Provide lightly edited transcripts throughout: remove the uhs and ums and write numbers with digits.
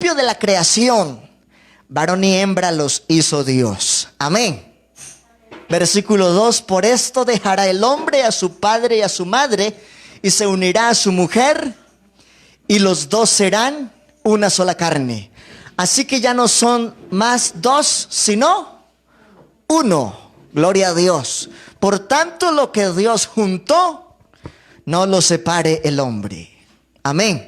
principio de la creación, varón y hembra los hizo Dios. Amén. Versículo 2, por esto dejará el hombre a su padre y a su madre, y se unirá a su mujer, y los dos serán una sola carne. Así que ya no son más dos, sino uno. Gloria a Dios. Por tanto, lo que Dios juntó, no lo separe el hombre. Amén.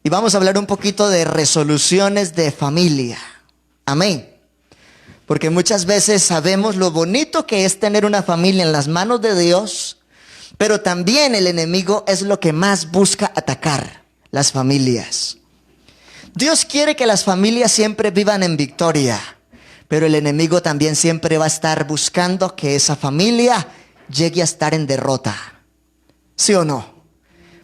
Y vamos a hablar un poquito de resoluciones de familia. Amén. Porque muchas veces sabemos lo bonito que es tener una familia en las manos de Dios, pero también el enemigo es lo que más busca atacar, las familias. Dios quiere que las familias siempre vivan en victoria, pero el enemigo también siempre va a estar buscando que esa familia llegue a estar en derrota. ¿Sí o no?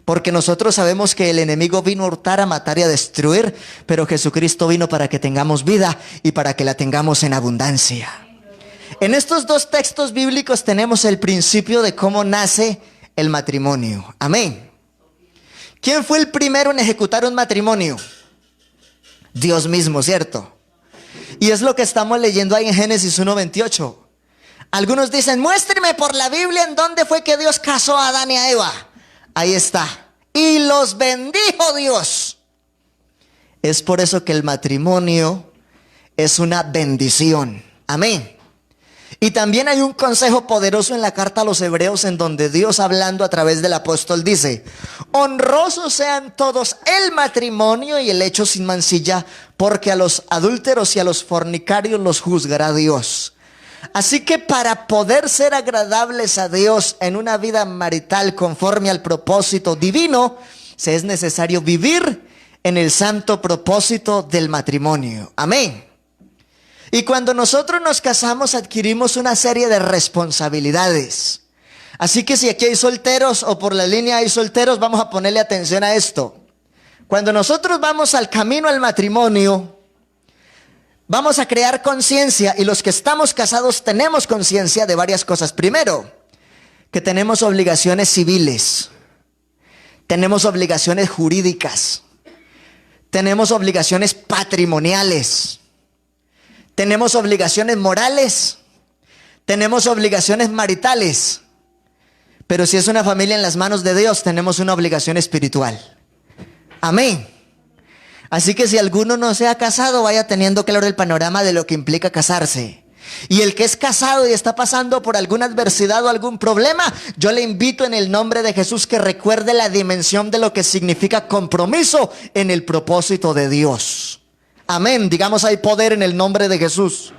Porque nosotros sabemos que el enemigo vino a hurtar, a matar y a destruir, pero Jesucristo vino para que tengamos vida y para que la tengamos en abundancia. En estos dos textos bíblicos tenemos el principio de cómo nace el matrimonio. Amén. ¿Quién fue el primero en ejecutar un matrimonio? Dios mismo, ¿cierto? Y es lo que estamos leyendo ahí en Génesis 1:28. Algunos dicen, muéstreme por la Biblia en dónde fue que Dios casó a Adán y a Eva. Ahí está. Y los bendijo Dios. Es por eso que el matrimonio es una bendición. Amén. Y también hay un consejo poderoso en la carta a los Hebreos, en donde Dios, hablando a través del apóstol, dice: honrosos sean todos el matrimonio y el hecho sin mancilla, porque a los adúlteros y a los fornicarios los juzgará Dios. Así que para poder ser agradables a Dios en una vida marital conforme al propósito divino, se es necesario vivir en el santo propósito del matrimonio. Amén. Y cuando nosotros nos casamos, adquirimos una serie de responsabilidades. Así que si aquí hay solteros o por la línea hay solteros, vamos a ponerle atención a esto. Cuando nosotros vamos al camino al matrimonio, vamos a crear conciencia, y los que estamos casados tenemos conciencia de varias cosas. Primero, que tenemos obligaciones civiles, tenemos obligaciones jurídicas, tenemos obligaciones patrimoniales, tenemos obligaciones morales, tenemos obligaciones maritales. Pero si es una familia en las manos de Dios, tenemos una obligación espiritual. Amén. Así que si alguno no se ha casado, vaya teniendo claro el panorama de lo que implica casarse. Y el que es casado y está pasando por alguna adversidad o algún problema, yo le invito en el nombre de Jesús que recuerde la dimensión de lo que significa compromiso en el propósito de Dios. Amén. Digamos, hay poder en el nombre de Jesús.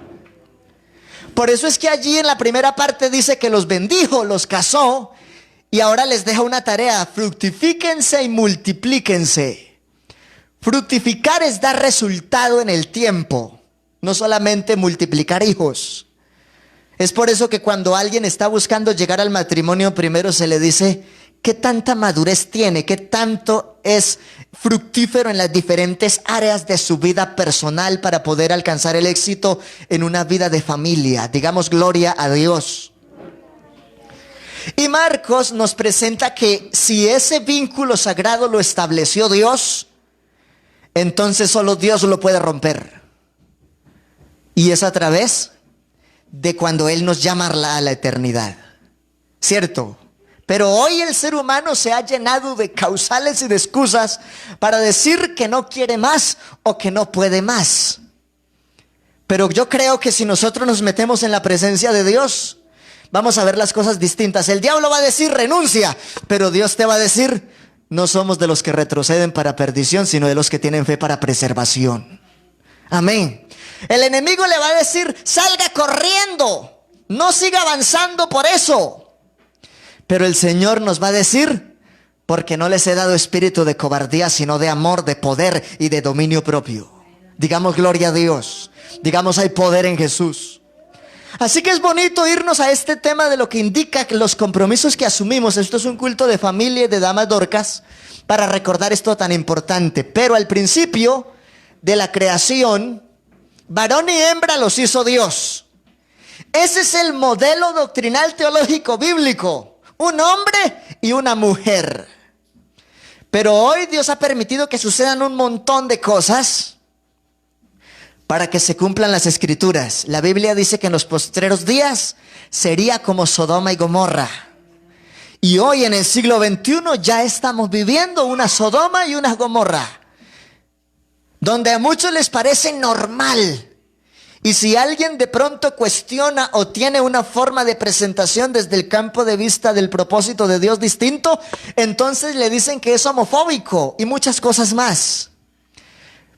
Por eso es que allí en la primera parte dice que los bendijo, los casó, y ahora les deja una tarea: fructifíquense y multiplíquense. Fructificar es dar resultado en el tiempo, no solamente multiplicar hijos. Es por eso que cuando alguien está buscando llegar al matrimonio, primero se le dice qué tanta madurez tiene, qué tanto es fructífero en las diferentes áreas de su vida personal para poder alcanzar el éxito en una vida de familia. Digamos, gloria a Dios. Y Marcos nos presenta que si ese vínculo sagrado lo estableció Dios, entonces solo Dios lo puede romper. Y es a través de cuando Él nos llama a la eternidad, ¿cierto? Pero hoy el ser humano se ha llenado de causales y de excusas para decir que no quiere más o que no puede más. Pero yo creo que si nosotros nos metemos en la presencia de Dios, vamos a ver las cosas distintas. El diablo va a decir renuncia, pero Dios te va a decir: no somos de los que retroceden para perdición, sino de los que tienen fe para preservación. Amén. El enemigo le va a decir: salga corriendo, no siga avanzando por eso. Pero el Señor nos va a decir: porque no les he dado espíritu de cobardía, sino de amor, de poder y de dominio propio. Digamos, gloria a Dios. Digamos, hay poder en Jesús. Así que es bonito irnos a este tema de lo que indica los compromisos que asumimos. Esto es un culto de familia y de damas dorcas para recordar esto tan importante. Pero al principio de la creación, varón y hembra los hizo Dios. Ese es el modelo doctrinal teológico bíblico: un hombre y una mujer. Pero hoy Dios ha permitido que sucedan un montón de cosas para que se cumplan las escrituras. La Biblia dice que en los postreros días sería como Sodoma y Gomorra. Y hoy en el siglo XXI ya estamos viviendo una Sodoma y una Gomorra, donde a muchos les parece normal. Y si alguien de pronto cuestiona o tiene una forma de presentación desde el campo de vista del propósito de Dios distinto, entonces le dicen que es homofóbico y muchas cosas más.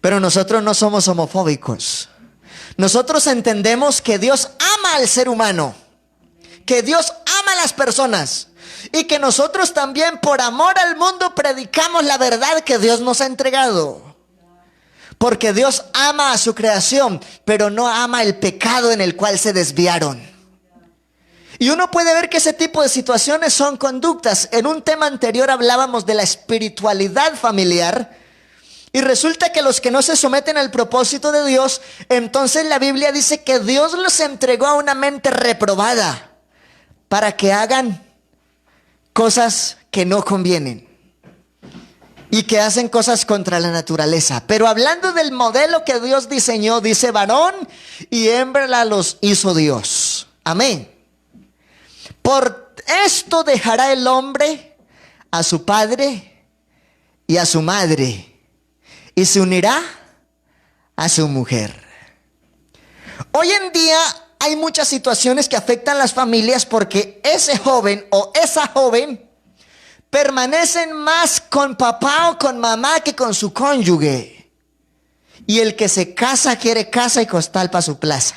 Pero nosotros no somos homofóbicos. Nosotros entendemos que Dios ama al ser humano, que Dios ama a las personas, y que nosotros también por amor al mundo predicamos la verdad que Dios nos ha entregado. Porque Dios ama a su creación, pero no ama el pecado en el cual se desviaron. Y uno puede ver que ese tipo de situaciones son conductas. En un tema anterior hablábamos de la espiritualidad familiar. Y resulta que los que no se someten al propósito de Dios, entonces la Biblia dice que Dios los entregó a una mente reprobada para que hagan cosas que no convienen y que hacen cosas contra la naturaleza. Pero hablando del modelo que Dios diseñó, dice varón y hembra los hizo Dios. Amén. Por esto dejará el hombre a su padre y a su madre y se unirá a su mujer. Hoy en día hay muchas situaciones que afectan a las familias porque ese joven o esa joven permanecen más con papá o con mamá que con su cónyuge. Y el que se casa quiere casa y costal para su plaza.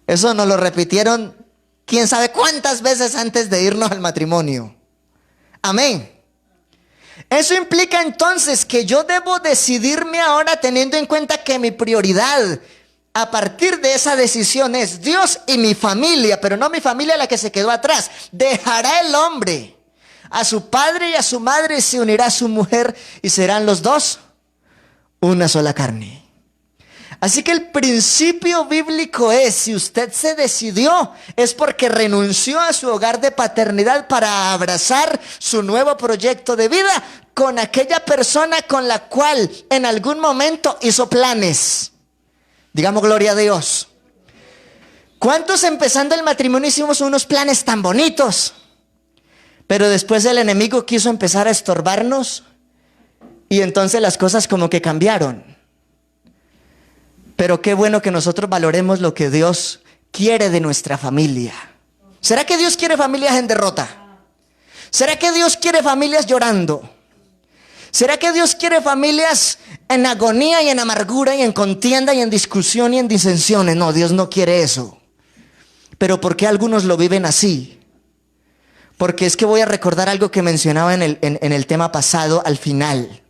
Eso nos lo repitieron quién sabe cuántas veces antes de irnos al matrimonio. Amén. Eso implica entonces que yo debo decidirme ahora teniendo en cuenta que mi prioridad a partir de esa decisión es Dios y mi familia, pero no mi familia la que se quedó atrás. Dejará el hombre a su padre y a su madre, se unirá a su mujer y serán los dos una sola carne. Así que el principio bíblico es, si usted se decidió, es porque renunció a su hogar de paternidad para abrazar su nuevo proyecto de vida con aquella persona con la cual en algún momento hizo planes. Digamos gloria a Dios. ¿Cuántos empezando el matrimonio hicimos unos planes tan bonitos? Pero después el enemigo quiso empezar a estorbarnos y entonces las cosas como que cambiaron. Pero qué bueno que nosotros valoremos lo que Dios quiere de nuestra familia. ¿Será que Dios quiere familias en derrota? ¿Será que Dios quiere familias llorando? ¿Será que Dios quiere familias en agonía y en amargura y en contienda y en discusión y en disensiones? No, Dios no quiere eso. Pero ¿por qué algunos lo viven así? Porque es que voy a recordar algo que mencionaba en el tema pasado al final.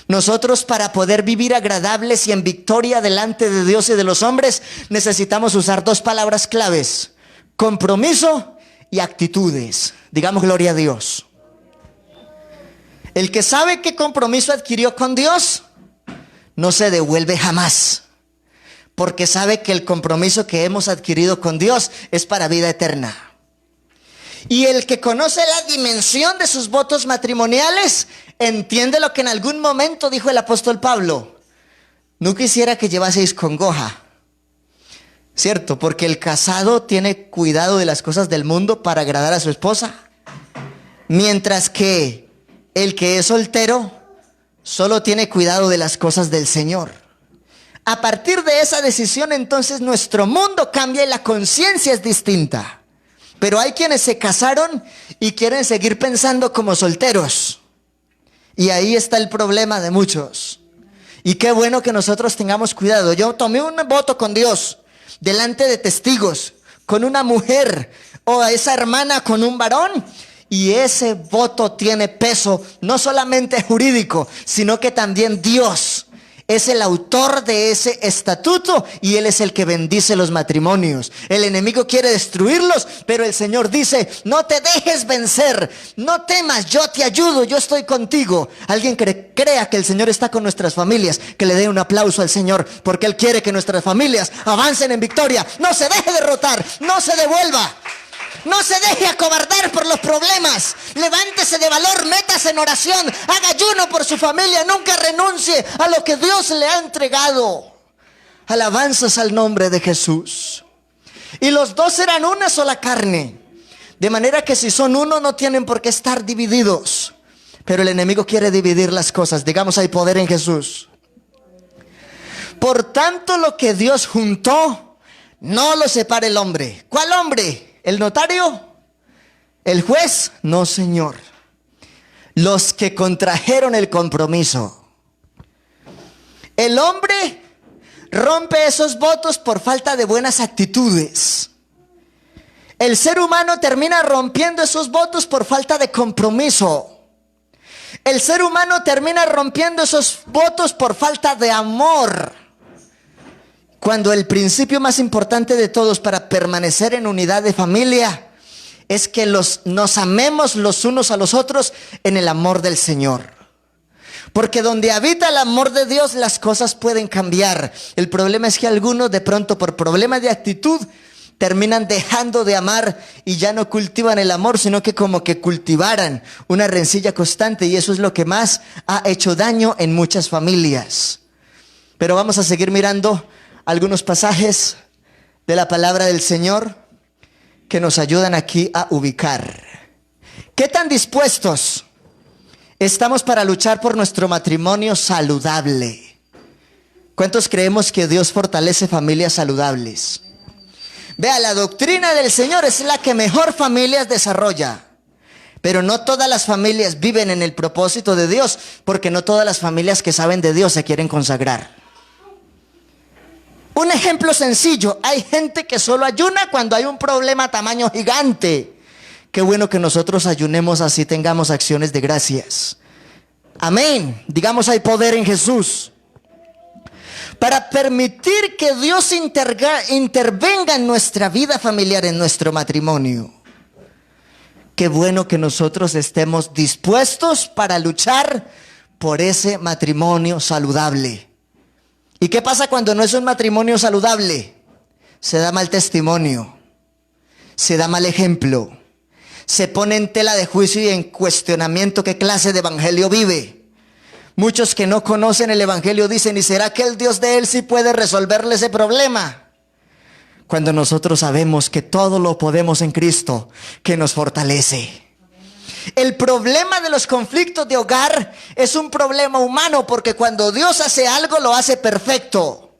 Nosotros, para poder vivir agradables y en victoria delante de Dios y de los hombres, necesitamos usar dos palabras claves: compromiso y actitudes. Digamos gloria a Dios. El que sabe qué compromiso adquirió con Dios no se devuelve jamás, porque sabe que el compromiso que hemos adquirido con Dios es para vida eterna. Y el que conoce la dimensión de sus votos matrimoniales entiende lo que en algún momento dijo el apóstol Pablo: no quisiera que llevaseis congoja, ¿cierto? Porque el casado tiene cuidado de las cosas del mundo para agradar a su esposa, mientras que el que es soltero solo tiene cuidado de las cosas del Señor. A partir de esa decisión, entonces nuestro mundo cambia y la conciencia es distinta. Pero hay quienes se casaron y quieren seguir pensando como solteros. Y ahí está el problema de muchos. Y qué bueno que nosotros tengamos cuidado. Yo tomé un voto con Dios delante de testigos, con una mujer o a esa hermana con un varón. Y ese voto tiene peso no solamente jurídico, sino que también Dios es el autor de ese estatuto y Él es el que bendice los matrimonios. El enemigo quiere destruirlos, pero el Señor dice: no te dejes vencer, no temas, yo te ayudo, yo estoy contigo. Alguien que crea que el Señor está con nuestras familias, que le dé un aplauso al Señor, porque Él quiere que nuestras familias avancen en victoria. No se deje derrotar, no se devuelva. No se deje acobardar por los problemas. Levántese de valor, métase en oración, haga ayuno por su familia. Nunca renuncie a lo que Dios le ha entregado. Alabanzas al nombre de Jesús. Y los dos eran una sola carne. De manera que si son uno no tienen por qué estar divididos. Pero el enemigo quiere dividir las cosas. Digamos, hay poder en Jesús. Por tanto, lo que Dios juntó, no lo separe el hombre. ¿Cuál hombre? ¿El notario? ¿El juez? No, Señor. Los que contrajeron el compromiso. El hombre rompe esos votos por falta de buenas actitudes. El ser humano termina rompiendo esos votos por falta de compromiso. El ser humano termina rompiendo esos votos por falta de amor. Cuando el principio más importante de todos para permanecer en unidad de familia es que nos amemos los unos a los otros en el amor del Señor. Porque donde habita el amor de Dios, las cosas pueden cambiar. El problema es que algunos de pronto por problemas de actitud terminan dejando de amar y ya no cultivan el amor, sino que como que cultivaran una rencilla constante, y eso es lo que más ha hecho daño en muchas familias. Pero vamos a seguir mirando algunos pasajes de la palabra del Señor que nos ayudan aquí a ubicar. ¿Qué tan dispuestos estamos para luchar por nuestro matrimonio saludable? ¿Cuántos creemos que Dios fortalece familias saludables? Vea, la doctrina del Señor es la que mejor familias desarrolla. Pero no todas las familias viven en el propósito de Dios, porque no todas las familias que saben de Dios se quieren consagrar. Un ejemplo sencillo, hay gente que solo ayuna cuando hay un problema tamaño gigante. Qué bueno que nosotros ayunemos así, tengamos acciones de gracias. Amén. Digamos, hay poder en Jesús. Para permitir que Dios intervenga en nuestra vida familiar, en nuestro matrimonio. Qué bueno que nosotros estemos dispuestos para luchar por ese matrimonio saludable. ¿Y qué pasa cuando no es un matrimonio saludable? Se da mal testimonio, se da mal ejemplo, se pone en tela de juicio y en cuestionamiento qué clase de evangelio vive. Muchos que no conocen el evangelio dicen, ¿y será que el Dios de él sí puede resolverle ese problema? Cuando nosotros sabemos que todo lo podemos en Cristo, que nos fortalece. El problema de los conflictos de hogar es un problema humano, porque cuando Dios hace algo lo hace perfecto.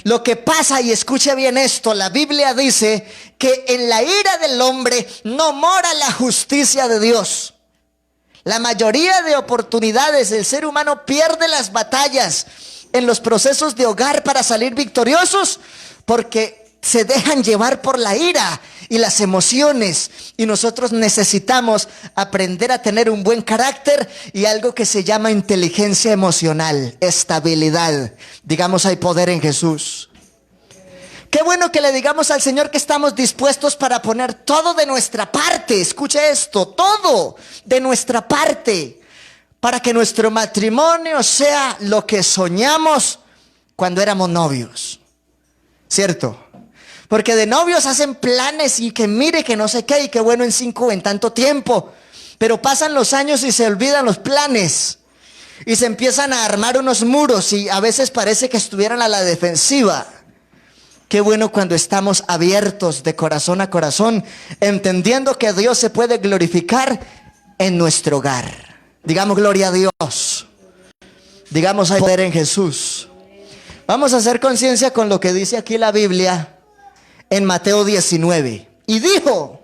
Lo que pasa, y escuche bien esto, la Biblia dice que en la ira del hombre no mora la justicia de Dios. La mayoría de oportunidades el ser humano pierde las batallas en los procesos de hogar para salir victoriosos porque se dejan llevar por la ira y las emociones, y nosotros necesitamos aprender a tener un buen carácter y algo que se llama inteligencia emocional, estabilidad. Digamos, hay poder en Jesús. Qué bueno que le digamos al Señor que estamos dispuestos para poner todo de nuestra parte. Escuche esto, todo de nuestra parte, para que nuestro matrimonio sea lo que soñamos cuando éramos novios. ¿Cierto? Porque de novios hacen planes y que mire que no sé qué y que bueno en 5 o en tanto tiempo. Pero pasan los años y se olvidan los planes. Y se empiezan a armar unos muros y a veces parece que estuvieran a la defensiva. Qué bueno cuando estamos abiertos de corazón a corazón, entendiendo que Dios se puede glorificar en nuestro hogar. Digamos, gloria a Dios. Digamos, hay poder en Jesús. Vamos a hacer conciencia con lo que dice aquí la Biblia en Mateo 19. Y dijo,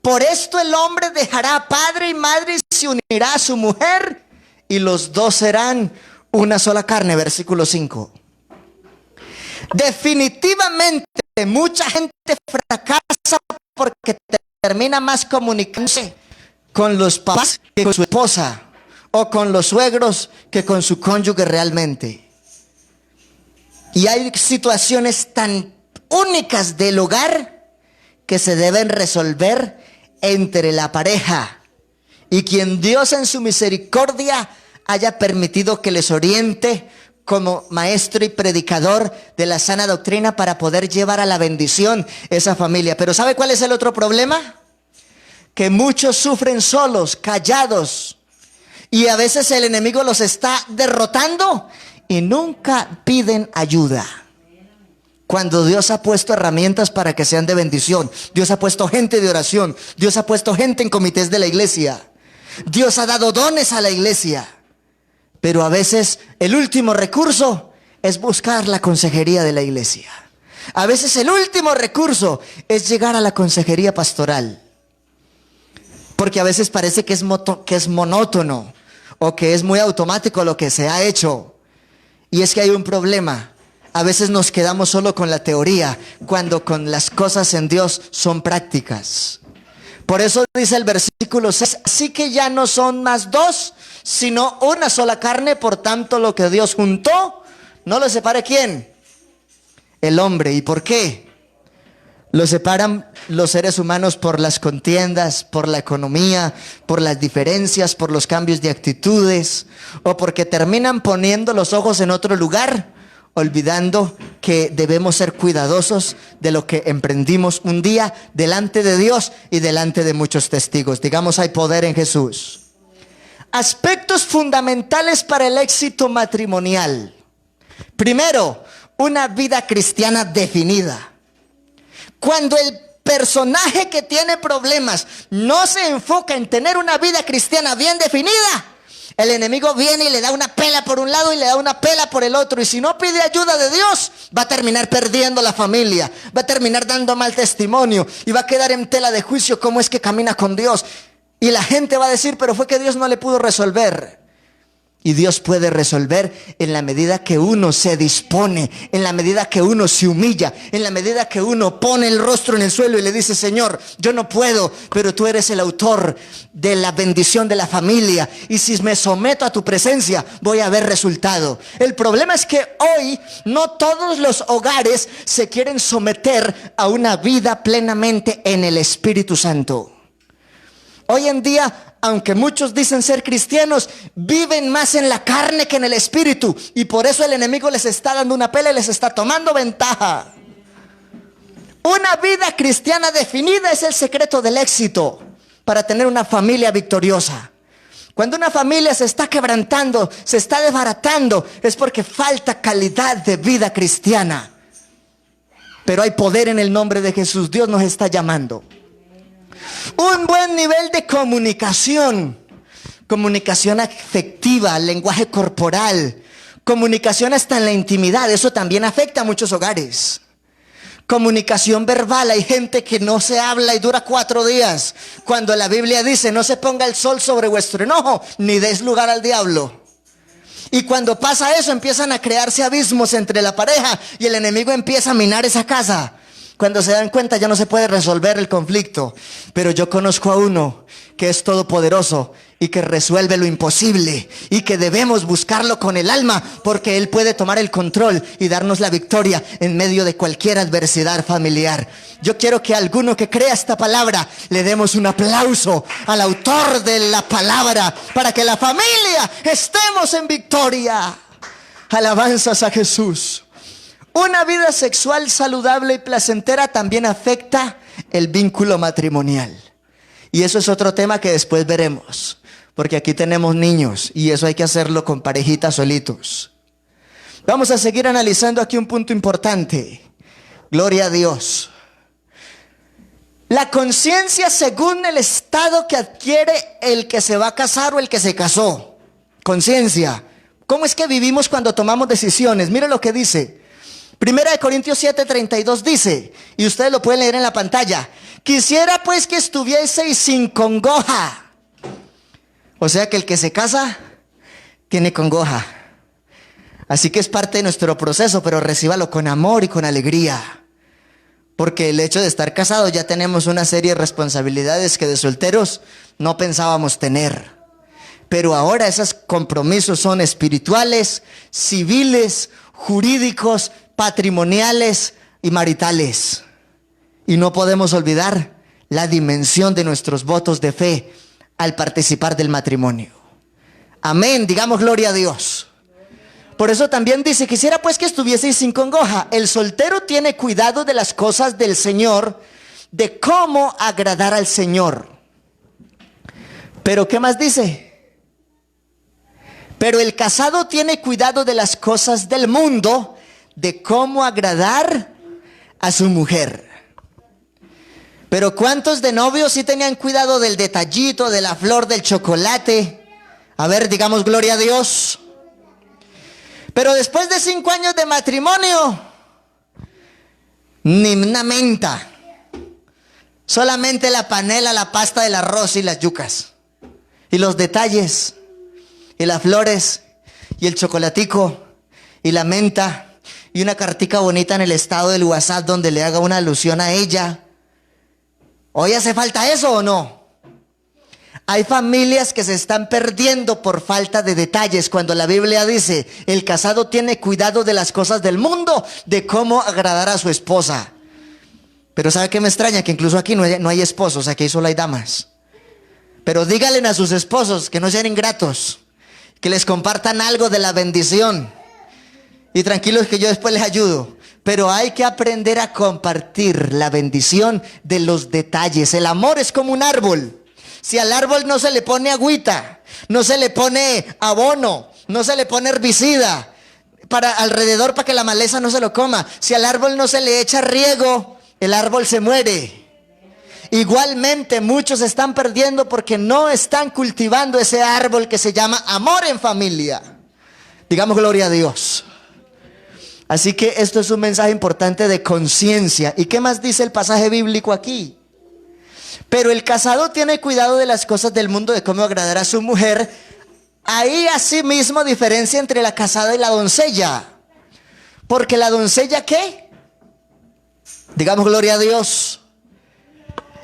por esto el hombre dejará padre y madre y se unirá a su mujer, y los dos serán una sola carne. Versículo 5. Definitivamente mucha gente fracasa porque termina más comunicándose con los papás que con su esposa, o con los suegros que con su cónyuge realmente. Y hay situaciones tan únicas del hogar que se deben resolver entre la pareja y quien Dios en su misericordia haya permitido que les oriente como maestro y predicador de la sana doctrina para poder llevar a la bendición esa familia. Pero ¿sabe cuál es el otro problema? Que muchos sufren solos, callados, y a veces el enemigo los está derrotando y nunca piden ayuda. Cuando Dios ha puesto herramientas para que sean de bendición, Dios ha puesto gente de oración, Dios ha puesto gente en comités de la iglesia, Dios ha dado dones a la iglesia. Pero a veces el último recurso es buscar la consejería de la iglesia. A veces el último recurso es llegar a la consejería pastoral. Porque a veces parece que es monótono o que es muy automático lo que se ha hecho. Y es que hay un problema. A veces nos quedamos solo con la teoría, cuando con las cosas en Dios son prácticas. Por eso dice el versículo 6, así que ya no son más dos, sino una sola carne. Por tanto, lo que Dios juntó, no lo separe ¿quién? El hombre. ¿Y por qué? Lo separan los seres humanos por las contiendas, por la economía, por las diferencias, por los cambios de actitudes, o porque terminan poniendo los ojos en otro lugar, olvidando que debemos ser cuidadosos de lo que emprendimos un día delante de Dios y delante de muchos testigos. Digamos, hay poder en Jesús. Aspectos fundamentales para el éxito matrimonial. Primero, una vida cristiana definida. Cuando el personaje que tiene problemas no se enfoca en tener una vida cristiana bien definida, el enemigo viene y le da una pela por un lado y le da una pela por el otro. Y si no pide ayuda de Dios, va a terminar perdiendo la familia, va a terminar dando mal testimonio y va a quedar en tela de juicio cómo es que camina con Dios. Y la gente va a decir, pero fue que Dios no le pudo resolver. Y Dios puede resolver en la medida que uno se dispone, en la medida que uno se humilla, en la medida que uno pone el rostro en el suelo y le dice, Señor, yo no puedo, pero tú eres el autor de la bendición de la familia. Y si me someto a tu presencia, voy a ver resultado. El problema es que hoy no todos los hogares se quieren someter a una vida plenamente en el Espíritu Santo. Hoy en día, aunque muchos dicen ser cristianos, viven más en la carne que en el espíritu. Y por eso el enemigo les está dando una pela y les está tomando ventaja. Una vida cristiana definida es el secreto del éxito para tener una familia victoriosa. Cuando una familia se está quebrantando, se está desbaratando, es porque falta calidad de vida cristiana. Pero hay poder en el nombre de Jesús. Dios nos está llamando. Un buen nivel de comunicación, comunicación afectiva, lenguaje corporal, comunicación hasta en la intimidad, eso también afecta a muchos hogares. Comunicación verbal, hay gente que no se habla y dura 4 días, cuando la Biblia dice, no se ponga el sol sobre vuestro enojo, ni des lugar al diablo. Y cuando pasa eso, empiezan a crearse abismos entre la pareja y el enemigo empieza a minar esa casa. Cuando se dan cuenta ya no se puede resolver el conflicto. Pero yo conozco a uno que es todopoderoso y que resuelve lo imposible y que debemos buscarlo con el alma, porque Él puede tomar el control y darnos la victoria en medio de cualquier adversidad familiar. Yo quiero que a alguno que crea esta palabra le demos un aplauso al autor de la palabra, para que la familia estemos en victoria. Alabanzas a Jesús. Una vida sexual saludable y placentera también afecta el vínculo matrimonial. Y eso es otro tema que después veremos, porque aquí tenemos niños y eso hay que hacerlo con parejitas solitos. Vamos a seguir analizando aquí un punto importante. Gloria a Dios. La conciencia según el estado que adquiere el que se va a casar o el que se casó. Conciencia. ¿Cómo es que vivimos cuando tomamos decisiones? Mire lo que dice. 1 Corintios 7:32 dice, y ustedes lo pueden leer en la pantalla, quisiera pues que estuvieseis sin congoja. O sea que el que se casa tiene congoja. Así que es parte de nuestro proceso, pero recíbalo con amor y con alegría. Porque el hecho de estar casados ya tenemos una serie de responsabilidades que de solteros no pensábamos tener. Pero ahora esos compromisos son espirituales, civiles, jurídicos, patrimoniales y maritales. Y no podemos olvidar la dimensión de nuestros votos de fe al participar del matrimonio. Amén, digamos gloria a Dios. Por eso también dice, quisiera pues que estuvieseis sin congoja. El soltero tiene cuidado de las cosas del Señor, de cómo agradar al Señor. Pero ¿qué más dice? Pero el casado tiene cuidado de las cosas del mundo, de cómo agradar a su mujer. Pero ¿cuántos de novios sí tenían cuidado del detallito, de la flor, del chocolate? A ver, digamos gloria a Dios. Pero después de 5 años de matrimonio, ni una menta. Solamente la panela, la pasta del arroz y las yucas. Y los detalles, y las flores, y el chocolatico, y la menta, y una cartica bonita en el estado del WhatsApp donde le haga una alusión a ella. ¿Hoy hace falta eso o no? Hay familias que se están perdiendo por falta de detalles, cuando la Biblia dice, el casado tiene cuidado de las cosas del mundo, de cómo agradar a su esposa. Pero ¿sabe qué me extraña? Que incluso aquí no hay esposos, aquí solo hay damas. Pero díganle a sus esposos que no sean ingratos, que les compartan algo de la bendición. Y tranquilos que yo después les ayudo. Pero hay que aprender a compartir la bendición de los detalles. El amor es como un árbol. Si al árbol no se le pone agüita, no se le pone abono, no se le pone herbicida alrededor para que la maleza no se lo coma. Si al árbol no se le echa riego, el árbol se muere. Igualmente muchos se están perdiendo porque no están cultivando ese árbol que se llama amor en familia. Digamos gloria a Dios. Así que esto es un mensaje importante de conciencia. ¿Y qué más dice el pasaje bíblico aquí? Pero el casado tiene cuidado de las cosas del mundo, de cómo agradar a su mujer. Ahí asimismo diferencia entre la casada y la doncella. Porque la doncella, ¿qué? Digamos gloria a Dios.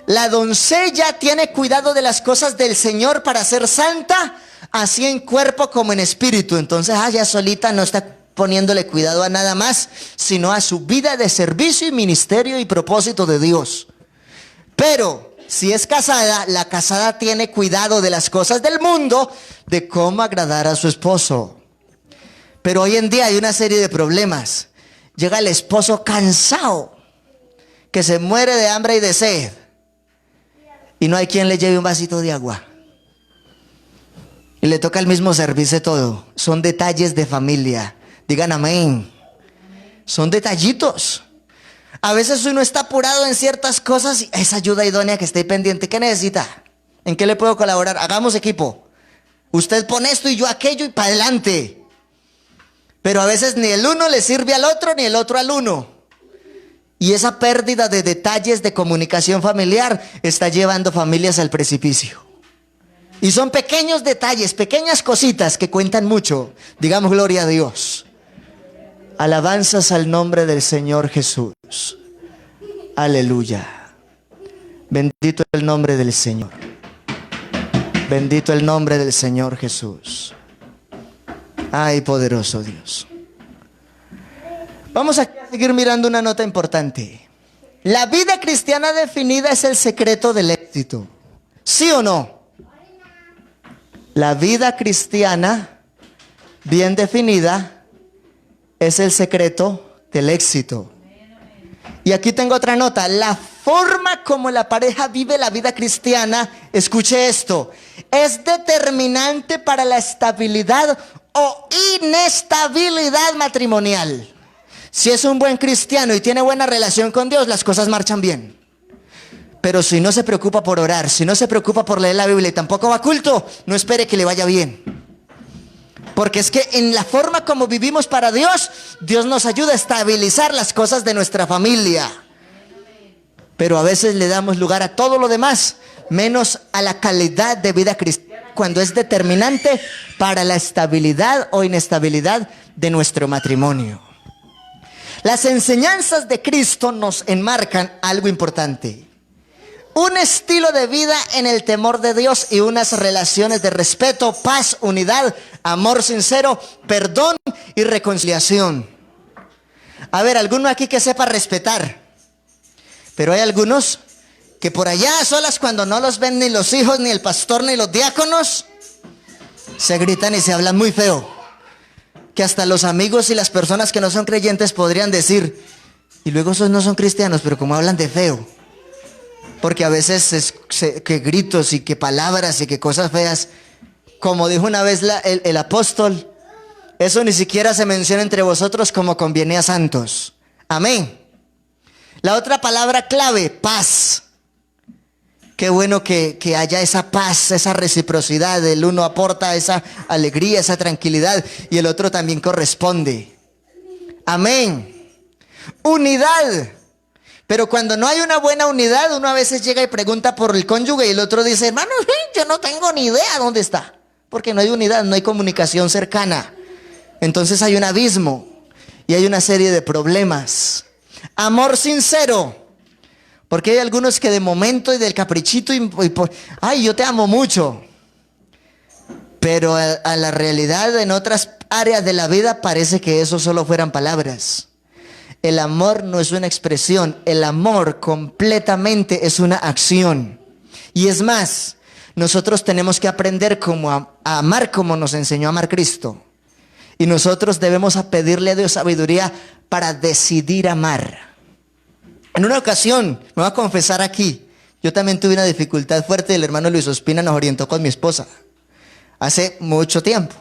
La doncella tiene cuidado de las cosas del Señor para ser santa, así en cuerpo como en espíritu. Entonces ella solita no está poniéndole cuidado a nada más, sino a su vida de servicio y ministerio y propósito de Dios. Pero si es casada, la casada tiene cuidado de las cosas del mundo, de cómo agradar a su esposo. Pero hoy en día hay una serie de problemas. Llega el esposo cansado, que se muere de hambre y de sed, y no hay quien le lleve un vasito de agua. Y le toca el mismo servirse todo. Son detalles de familia. Digan amén. Son detallitos. A veces uno está apurado en ciertas cosas y esa ayuda idónea que esté pendiente. ¿Qué necesita? ¿En qué le puedo colaborar? Hagamos equipo. Usted pone esto y yo aquello y para adelante. Pero a veces ni el uno le sirve al otro ni el otro al uno. Y esa pérdida de detalles de comunicación familiar está llevando familias al precipicio. Y son pequeños detalles, pequeñas cositas que cuentan mucho. Digamos gloria a Dios. Alabanzas al nombre del Señor Jesús. Aleluya. Bendito el nombre del Señor. Bendito el nombre del Señor Jesús. Ay, poderoso Dios. Vamos a seguir mirando una nota importante. La vida cristiana definida es el secreto del éxito. ¿Sí o no? La vida cristiana bien definida es el secreto del éxito. Y aquí tengo otra nota. La forma como la pareja vive la vida cristiana, escuche esto, es determinante para la estabilidad o inestabilidad matrimonial. Si es un buen cristiano y tiene buena relación con Dios, las cosas marchan bien. Pero si no se preocupa por orar, si no se preocupa por leer la Biblia y tampoco va a culto, no espere que le vaya bien. Porque es que en la forma como vivimos para Dios, Dios nos ayuda a estabilizar las cosas de nuestra familia. Pero a veces le damos lugar a todo lo demás, menos a la calidad de vida cristiana, cuando es determinante para la estabilidad o inestabilidad de nuestro matrimonio. Las enseñanzas de Cristo nos enmarcan algo importante. Un estilo de vida en el temor de Dios y unas relaciones de respeto, paz, unidad, amor sincero, perdón y reconciliación. A ver, alguno aquí que sepa respetar. Pero hay algunos que por allá a solas, cuando no los ven ni los hijos, ni el pastor, ni los diáconos, se gritan y se hablan muy feo. que hasta los amigos y las personas que no son creyentes podrían decir, y luego esos no son cristianos, pero como hablan de feo. Porque a veces que gritos y que palabras y que cosas feas, como dijo una vez el apóstol, eso ni siquiera se menciona entre vosotros como conviene a santos. Amén. La otra palabra clave, paz. Qué bueno que haya esa paz, esa reciprocidad. El uno aporta esa alegría, esa tranquilidad, y el otro también corresponde. Amén. Unidad. Pero cuando no hay una buena unidad, uno a veces llega y pregunta por el cónyuge y el otro dice, hermano, yo no tengo ni idea dónde está. Porque no hay unidad, no hay comunicación cercana. Entonces hay un abismo y hay una serie de problemas. Amor sincero. Porque hay algunos que de momento y del caprichito ay, yo te amo mucho. Pero a la realidad en otras áreas de la vida parece que eso solo fueran palabras. El amor no es una expresión, el amor completamente es una acción. Y es más, nosotros tenemos que aprender a amar como nos enseñó a amar Cristo. Y nosotros debemos pedirle a Dios sabiduría para decidir amar. En una ocasión, me voy a confesar aquí, yo también tuve una dificultad fuerte. El hermano Luis Ospina nos orientó con mi esposa hace mucho tiempo.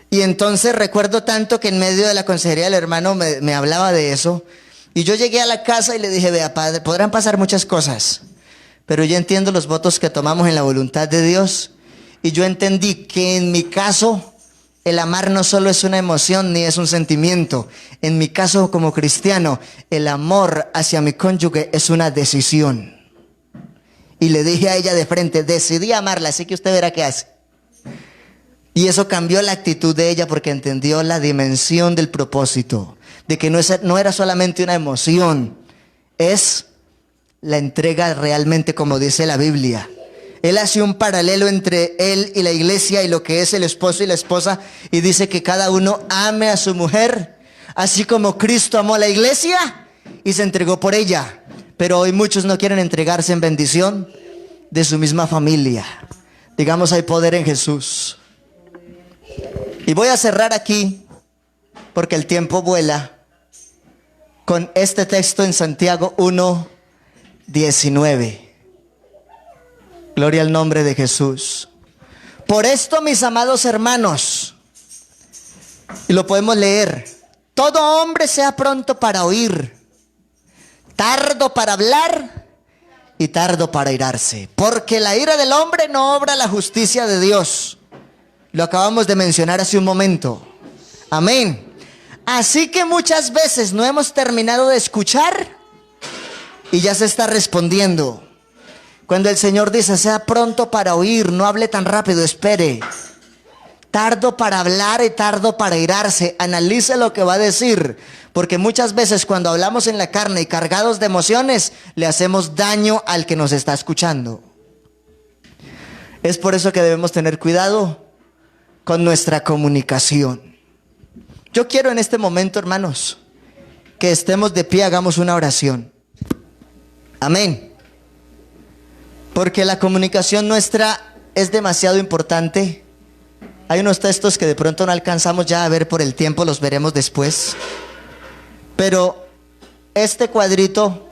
Y entonces recuerdo tanto que en medio de la consejería el hermano me hablaba de eso. Y yo llegué a la casa y le dije, vea padre, podrán pasar muchas cosas, pero yo entiendo los votos que tomamos en la voluntad de Dios. Y yo entendí que en mi caso, el amar no solo es una emoción ni es un sentimiento. En mi caso como cristiano, el amor hacia mi cónyuge es una decisión. Y le dije a ella de frente, decidí amarla, así que usted verá qué hace. Y eso cambió la actitud de ella porque entendió la dimensión del propósito. De que no era solamente una emoción, es la entrega realmente como dice la Biblia. Él hace un paralelo entre él y la iglesia y lo que es el esposo y la esposa, y dice que cada uno ame a su mujer, así como Cristo amó a la iglesia y se entregó por ella. Pero hoy muchos no quieren entregarse en bendición de su misma familia. Digamos, hay poder en Jesús. Y voy a cerrar aquí, porque el tiempo vuela, con este texto en Santiago 1:19. Gloria al nombre de Jesús. Por esto, mis amados hermanos, y lo podemos leer, todo hombre sea pronto para oír, tardo para hablar y tardo para irarse, porque la ira del hombre no obra la justicia de Dios. Lo acabamos de mencionar hace un momento. Amén. Así que muchas veces no hemos terminado de escuchar y ya se está respondiendo. Cuando el Señor dice, sea pronto para oír, no hable tan rápido, espere. Tardo para hablar y tardo para irarse. Analice lo que va a decir. Porque muchas veces cuando hablamos en la carne y cargados de emociones, le hacemos daño al que nos está escuchando. Es por eso que debemos tener cuidado con nuestra comunicación. Yo quiero en este momento, hermanos, que estemos de pie, hagamos una oración. Amén. Porque la comunicación nuestra es demasiado importante. Hay unos textos que de pronto no alcanzamos ya a ver por el tiempo, los veremos después. Pero este cuadrito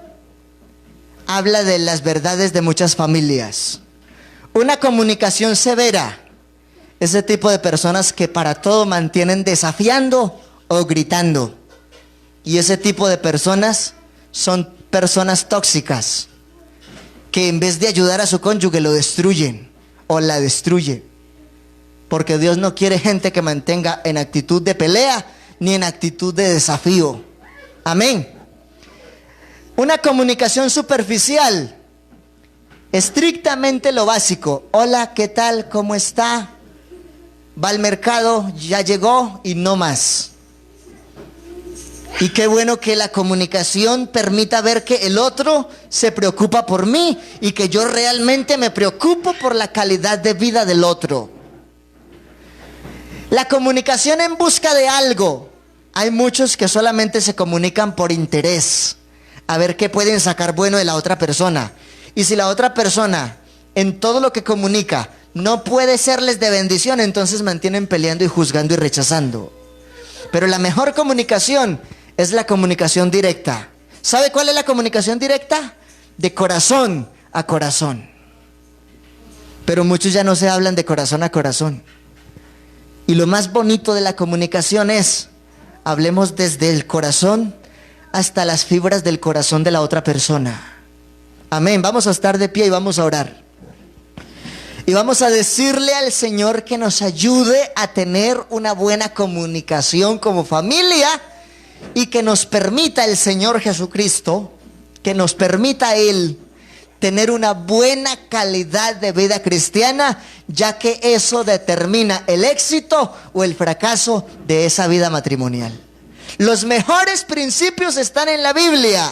habla de las verdades de muchas familias. Una comunicación severa, ese tipo de personas que para todo mantienen desafiando o gritando. Y ese tipo de personas son personas tóxicas, que en vez de ayudar a su cónyuge lo destruyen o la destruyen. Porque Dios no quiere gente que mantenga en actitud de pelea ni en actitud de desafío. Amén. Una comunicación superficial, estrictamente lo básico. Hola, ¿qué tal? ¿Cómo está? Va al mercado, ya llegó y no más. Y qué bueno que la comunicación permita ver que el otro se preocupa por mí y que yo realmente me preocupo por la calidad de vida del otro. La comunicación en busca de algo. Hay muchos que solamente se comunican por interés, a ver qué pueden sacar bueno de la otra persona. Y si la otra persona en todo lo que comunica no puede serles de bendición, entonces mantienen peleando y juzgando y rechazando. Pero la mejor comunicación es la comunicación directa. ¿Sabe cuál es la comunicación directa? De corazón a corazón. Pero muchos ya no se hablan de corazón a corazón. Y lo más bonito de la comunicación es, hablemos desde el corazón hasta las fibras del corazón de la otra persona. Amén. Vamos a estar de pie y vamos a orar. Y vamos a decirle al Señor que nos ayude a tener una buena comunicación como familia y que nos permita el Señor Jesucristo, que nos permita Él tener una buena calidad de vida cristiana, ya que eso determina el éxito o el fracaso de esa vida matrimonial. Los mejores principios están en la Biblia,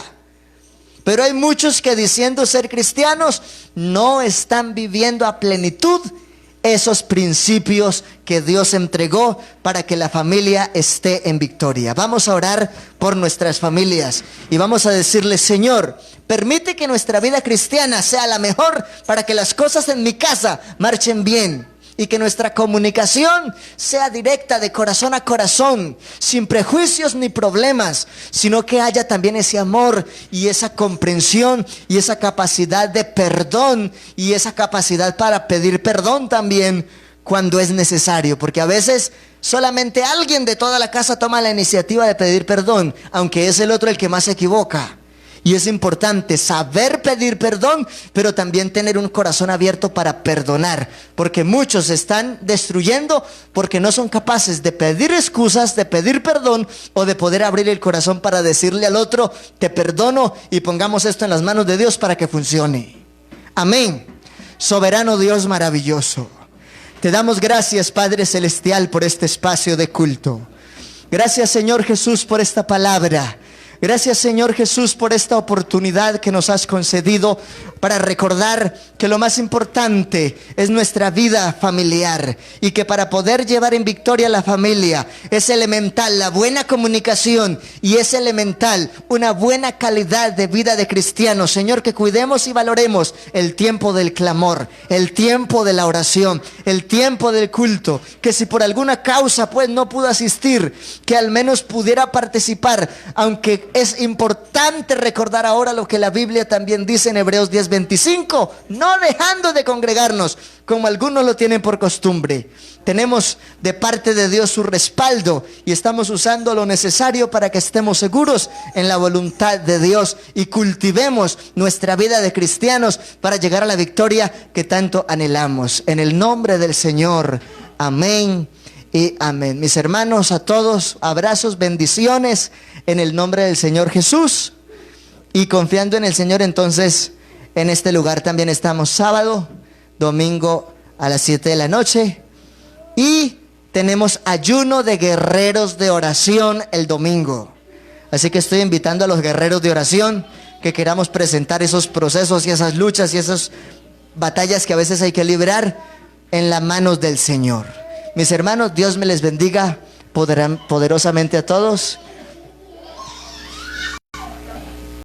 pero hay muchos que diciendo ser cristianos no están viviendo a plenitud esos principios que Dios entregó para que la familia esté en victoria. Vamos a orar por nuestras familias y vamos a decirle: Señor, permite que nuestra vida cristiana sea la mejor para que las cosas en mi casa marchen bien. Y que nuestra comunicación sea directa, de corazón a corazón, sin prejuicios ni problemas, sino que haya también ese amor y esa comprensión y esa capacidad de perdón y esa capacidad para pedir perdón también cuando es necesario. Porque a veces solamente alguien de toda la casa toma la iniciativa de pedir perdón, aunque es el otro el que más se equivoca. Y es importante saber pedir perdón, pero también tener un corazón abierto para perdonar, porque muchos se están destruyendo porque no son capaces de pedir excusas, de pedir perdón o de poder abrir el corazón para decirle al otro: te perdono, y pongamos esto en las manos de Dios para que funcione. Amén. Soberano Dios maravilloso, te damos gracias, Padre Celestial, por este espacio de culto. Gracias, Señor Jesús, por esta palabra. Gracias, Señor Jesús, por esta oportunidad que nos has concedido para recordar que lo más importante es nuestra vida familiar, y que para poder llevar en victoria a la familia es elemental la buena comunicación y es elemental una buena calidad de vida de cristianos. Señor, que cuidemos y valoremos el tiempo del clamor, el tiempo de la oración, el tiempo del culto, que si por alguna causa pues no pudo asistir, que al menos pudiera participar, aunque es importante recordar ahora lo que la Biblia también dice en Hebreos 10:25, no dejando de congregarnos como algunos lo tienen por costumbre. Tenemos de parte de Dios su respaldo y estamos usando lo necesario para que estemos seguros en la voluntad de Dios y cultivemos nuestra vida de cristianos para llegar a la victoria que tanto anhelamos. En el nombre del Señor, amén y amén. Mis hermanos, a todos, abrazos, bendiciones en el nombre del Señor Jesús. Y confiando en el Señor, entonces en este lugar también estamos sábado, domingo a las 7 de la noche. Y tenemos ayuno de guerreros de oración el domingo. Así que estoy invitando a los guerreros de oración que queramos presentar esos procesos y esas luchas y esas batallas que a veces hay que librar en las manos del Señor. Mis hermanos, Dios me les bendiga poderosamente a todos.